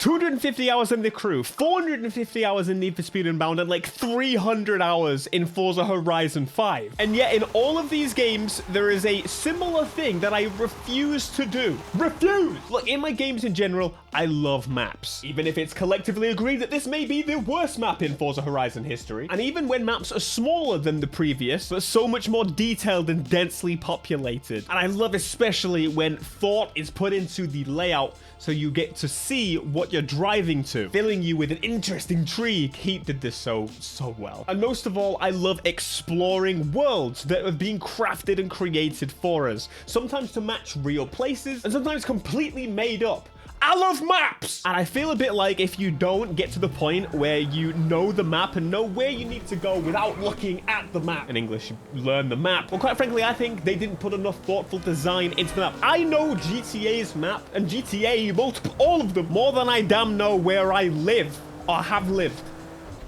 250 hours in the crew, 450 hours in Need for Speed Unbound, and like 300 hours in Forza Horizon 5. And yet in all of these games, there is a similar thing that I refuse to do. Refuse! Look, in my games in general, I love maps. Even if it's collectively agreed that this may be the worst map in Forza Horizon history. And even when maps are smaller than the previous, but so much more detailed and densely populated. And I love especially when thought is put into the layout so you get to see what you're driving to, filling you with an interesting intrigue. Heat did this so well. And most of all, I love exploring worlds that have been crafted and created for us, sometimes to match real places, and sometimes completely made up. I love maps! And I feel a bit like if you don't get to the point where you know the map and know where you need to go without looking at the map. In English, you learn the map. Well, quite frankly, I think they didn't put enough thoughtful design into the map. I know GTA's map and GTA, multiple, all of them, more than I damn know where I live or have lived.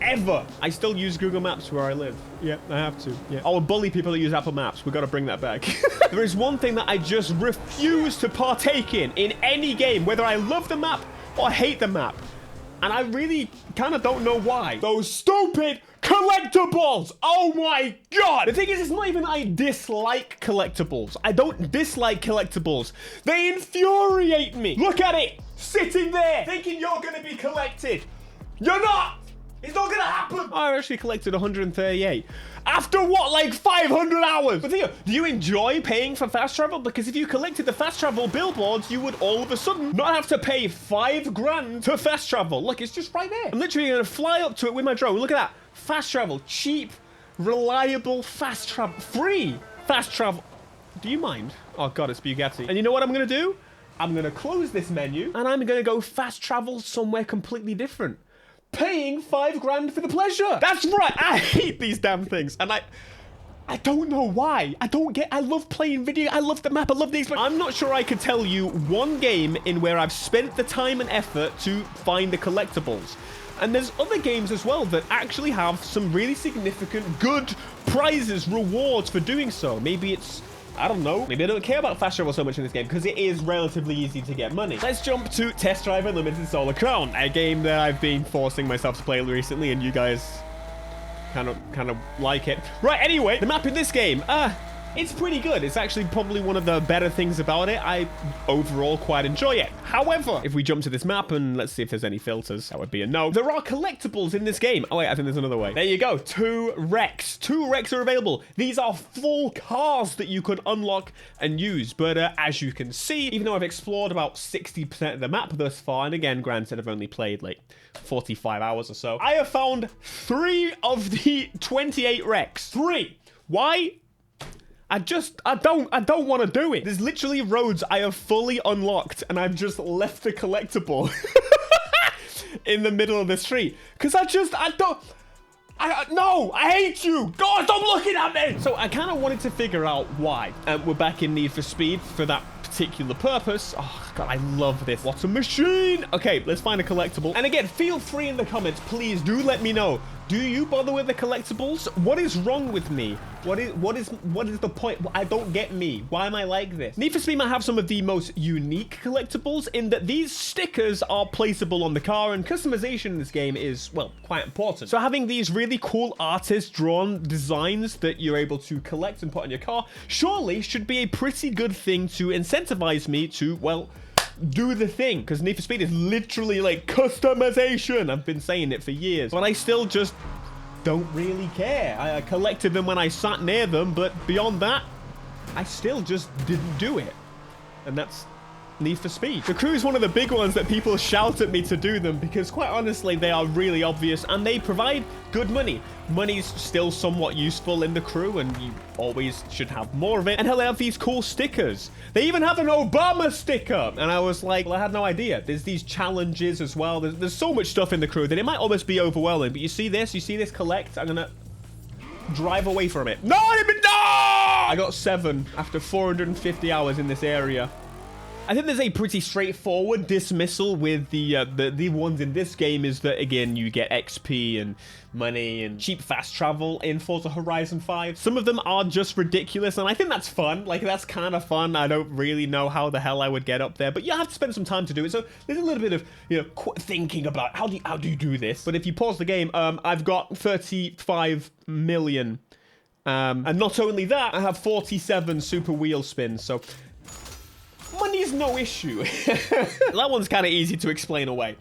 Ever. I still use Google Maps where I live. Yeah, I have to. Yeah. I will bully people that use Apple Maps. We got to bring that back. There is one thing that I just refuse to partake in any game, whether I love the map or hate the map. And I really kind of don't know why. Those stupid collectibles. Oh my God. The thing is, it's not even that I dislike collectibles. I don't dislike collectibles. They infuriate me. Look at it. Sitting there thinking you're going to be collected. You're not. It's not gonna happen. I actually collected 138. After what, like 500 hours? But Theo, do you enjoy paying for fast travel? Because if you collected the fast travel billboards, you would all of a sudden not have to pay 5 grand to fast travel. Look, it's just right there. I'm literally gonna fly up to it with my drone. Look at that. Fast travel, cheap, reliable fast travel, free fast travel. Do you mind? Oh God, it's Bugatti. And you know what I'm gonna do? I'm gonna close this menu and I'm gonna go fast travel somewhere completely different. Paying 5 grand for the pleasure. That's right. I hate these damn things. And I don't know why. I love playing video. I love the map. I love these. I'm not sure I could tell you one game in where I've spent the time and effort to find the collectibles. And there's other games as well that actually have some really significant good prizes, rewards for doing so. Maybe it's, I don't know. Maybe I don't care about fast travel so much in this game because it is relatively easy to get money. Let's jump to Test Drive Unlimited Solar Crown, a game that I've been forcing myself to play recently, and you guys kind of like it. Right, anyway, the map in this game, it's pretty good. It's actually probably one of the better things about it. I overall quite enjoy it. However, if we jump to this map and let's see if there's any filters, that would be a no. There are collectibles in this game. Oh wait, I think there's another way. There you go. 2 wrecks. 2 wrecks are available. These are full cars that you could unlock and use. But as you can see, even though I've explored about 60% of the map thus far, and again, granted, I've only played like 45 hours or so, I have found 3 of the 28 wrecks. 3. Why? I don't want to do it. There's literally roads I have fully unlocked and I've just left the collectible in the middle of the street. Because no, I hate you. God, stop looking at me. So I kind of wanted to figure out why. We're back in Need for Speed for that particular purpose. Oh God, I love this. What a machine. Okay, let's find a collectible. And again, feel free in the comments, please do let me know. Do you bother with the collectibles? What is wrong with me? What is the point? I don't get me. Why am I like this? Need for Speed might have some of the most unique collectibles in that these stickers are placeable on the car, and customization in this game is, well, quite important. So having these really cool artist-drawn designs that you're able to collect and put on your car surely should be a pretty good thing to incentivize me to, well, do the thing, because Need for Speed is literally like customization. I've been saying it for years, but I still just don't really care. I collected them when I sat near them, but beyond that, I still just didn't do it. And that's Need for Speed. The crew is one of the big ones that people shout at me to do them because quite honestly, they are really obvious and they provide good money. Money's still somewhat useful in the crew and you always should have more of it. And hell, they have these cool stickers. They even have an Obama sticker. And I was like, well, I had no idea. There's these challenges as well. There's so much stuff in the crew that it might almost be overwhelming. But you see this collect. I'm gonna drive away from it. No, I got 7 after 450 hours in this area. I think there's a pretty straightforward dismissal with the ones in this game is that, again, you get XP and money and cheap fast travel in Forza Horizon 5. Some of them are just ridiculous, and I think that's fun. Like, that's kind of fun. I don't really know how the hell I would get up there, but you have to spend some time to do it. So there's a little bit of, you know, thinking about how do you do this. But if you pause the game, I've got 35 million. And not only that, I have 47 super wheel spins, so money's no issue. That one's kind of easy to explain away.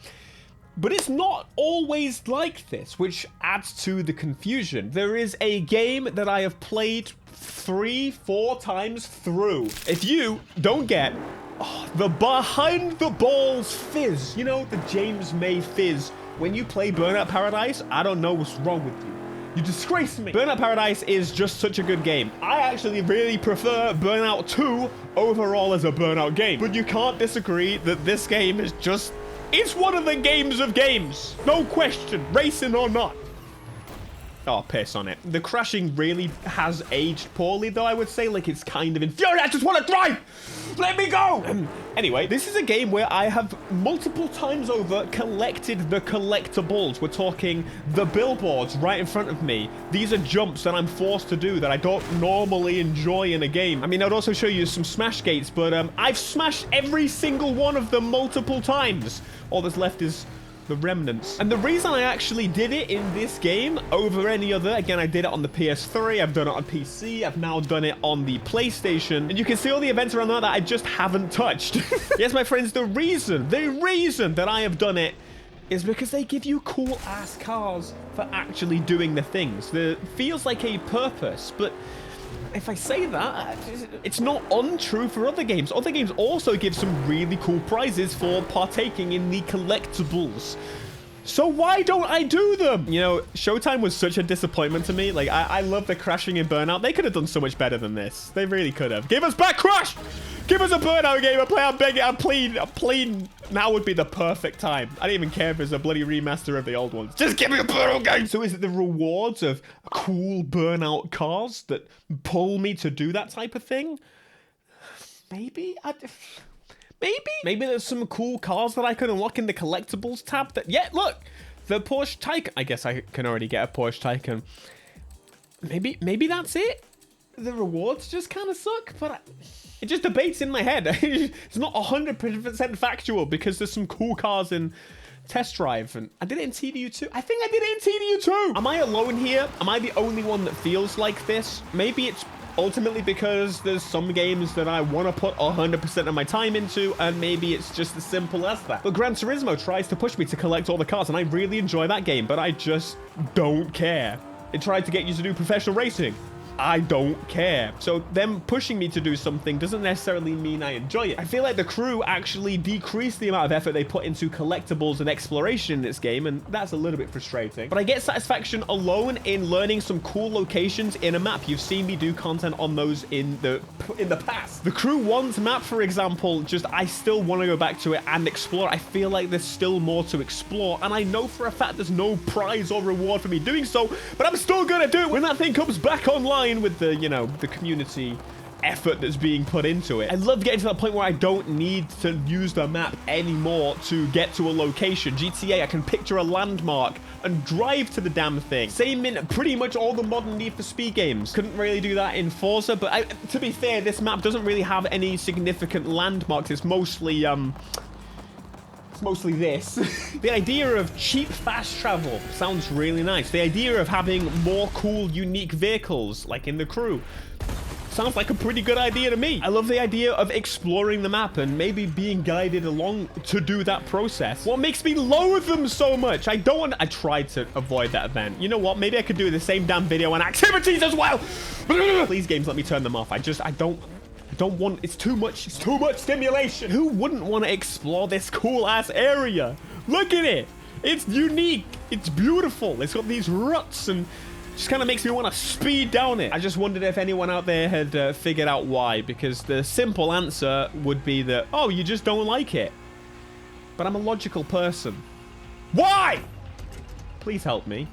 But it's not always like this, which adds to the confusion. There is a game that I have played 3-4 times through. If you don't get the behind the balls fizz, you know, the James May fizz, when you play Burnout Paradise, I don't know what's wrong with you. You disgrace me. Burnout Paradise is just such a good game. I actually really prefer Burnout 2 overall as a Burnout game. But you can't disagree that this game is just... it's one of the games of games. No question, racing or not. Oh, piss on it. The crashing really has aged poorly, though, I would say. Like, it's kind of infuriating. I just want to drive! Let me go! Anyway, this is a game where I have multiple times over collected the collectibles. We're talking the billboards right in front of me. These are jumps that I'm forced to do that I don't normally enjoy in a game. I mean, I'd also show you some smash gates, but I've smashed every single one of them multiple times. All that's left is the remnants. And the reason I actually did it in this game over any other, again, I did it on the PS3, I've done it on PC, I've now done it on the PlayStation, and you can see all the events around that I just haven't touched. Yes, my friends, the reason that I have done it is because they give you cool ass cars for actually doing the things. There feels like a purpose, but if I say that, it's not untrue for other games. Other games also give some really cool prizes for partaking in the collectibles. So why don't I do them? You know, Showtime was such a disappointment to me. Like, I love the crashing in Burnout. They could have done so much better than this. They really could have. Give us back Crash! Give us a Burnout game. I'm begging, I'm pleading. Now would be the perfect time. I don't even care if it's a bloody remaster of the old ones. Just give me a Burnout game. So is it the rewards of cool Burnout cars that pull me to do that type of thing? Maybe? Maybe there's some cool cars that I could unlock in the collectibles tab that... yeah, look! The Porsche Taycan. I guess I can already get a Porsche Taycan. Maybe that's it? The rewards just kind of suck, but... it just debates in my head. It's not 100% factual because there's some cool cars in Test Drive. And I did it in TDU2. I think I did it in TDU2. Am I alone here? Am I the only one that feels like this? Maybe it's ultimately because there's some games that I want to put 100% of my time into, and maybe it's just as simple as that. But Gran Turismo tries to push me to collect all the cars, and I really enjoy that game, but I just don't care. It tried to get you to do professional racing. I don't care. So them pushing me to do something doesn't necessarily mean I enjoy it. I feel like the crew actually decreased the amount of effort they put into collectibles and exploration in this game, and that's a little bit frustrating. But I get satisfaction alone in learning some cool locations in a map. You've seen me do content on those in the past. The Crew 1's map, for example, just I still want to go back to it and explore. I feel like there's still more to explore, and I know for a fact there's no prize or reward for me doing so, but I'm still gonna do it when that thing comes back online with the, you know, the community effort that's being put into it. I love getting to that point where I don't need to use the map anymore to get to a location. GTA, I can picture a landmark and drive to the damn thing. Same in pretty much all the modern Need for Speed games. Couldn't really do that in Forza, but to be fair, this map doesn't really have any significant landmarks. It's mostly this. The idea of cheap fast travel sounds really nice. The idea of having more cool, unique vehicles, like in the Crew, sounds like a pretty good idea to me. I love the idea of exploring the map and maybe being guided along to do that process. What makes me loathe them so much? I tried to avoid that event. You know what? Maybe I could do the same damn video on activities as well. Please, games, let me turn them off. I don't want, it's too much stimulation. Who wouldn't want to explore this cool ass area? Look at it. It's unique. It's beautiful. It's got these ruts and just kind of makes me want to speed down it. I just wondered if anyone out there had figured out why, because the simple answer would be that, oh, you just don't like it. But I'm a logical person. Why? Please help me.